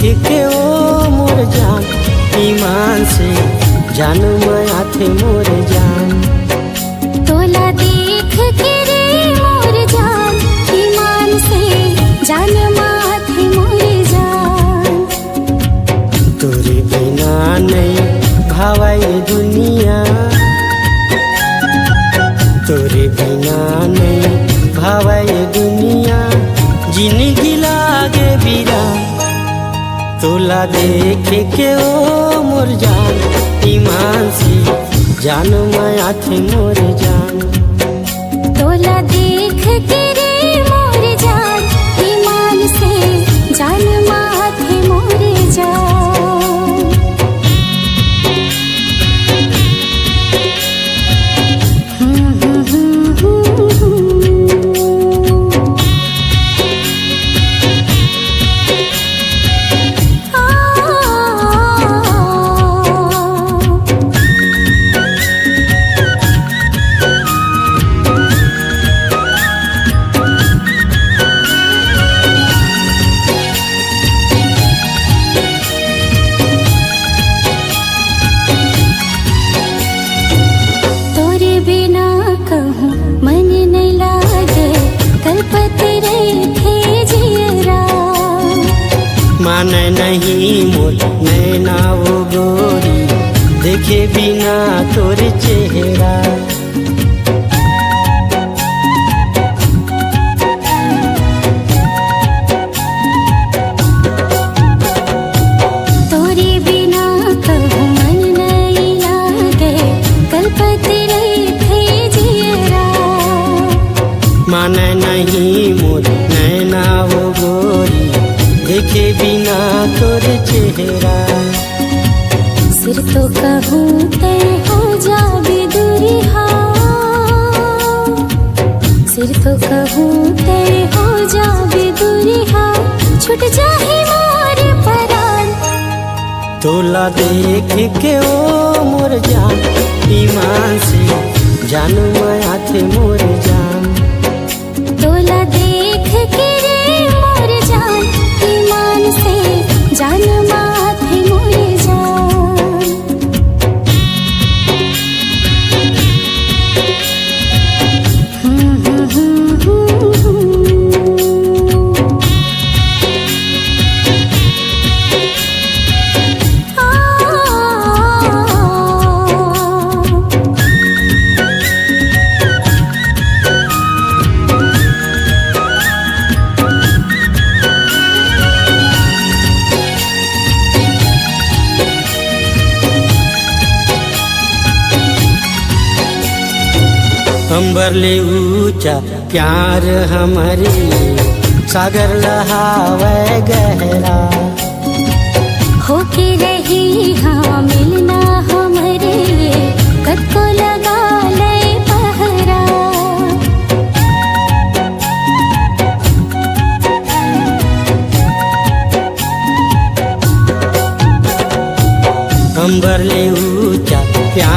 के ओ मोर जान ईमान से जान माया थे मोर जान। तोला देख के रे मोर जान ईमान से जान माया थे मोर जान। तोरे बिना नहीं भावाई दुनिया, तोरे बिना नहीं भावाई दुनिया, जिंदगी लागे बीरा। तोला देख के ओ मोर जान ईमान से जान माया थे मोर जान। तोला देख के रे मोर जान ईमान से जान माया थे मोर जान। माने नहीं मोर नैना वो गोरी, देखे बिना तोर चेहरा। तोरे बिना कहूँ मन नहीं लागे, कल्पते रहे जियरा। माने नहीं मोर नैना वो गोरी, देखे बिना तोर चेहरा। सिर तो कहूँ तय हो जावे दूरिहा, सिर तो कहूँ तय हो जावे दूरिहा, छूट जाहे मोर परान। तोला देख के ओ मोर जान ईमान से जान माया थे मोर जान। तोला देख के रे मोर जान ईमान से जान माया थे मोर जान। अंबर ले ऊंचा प्यार हमारे, सागर लहावे गहरा। होके रही हाँ मिलना हमरे, कद को लगा ले पहरा। अंबर ले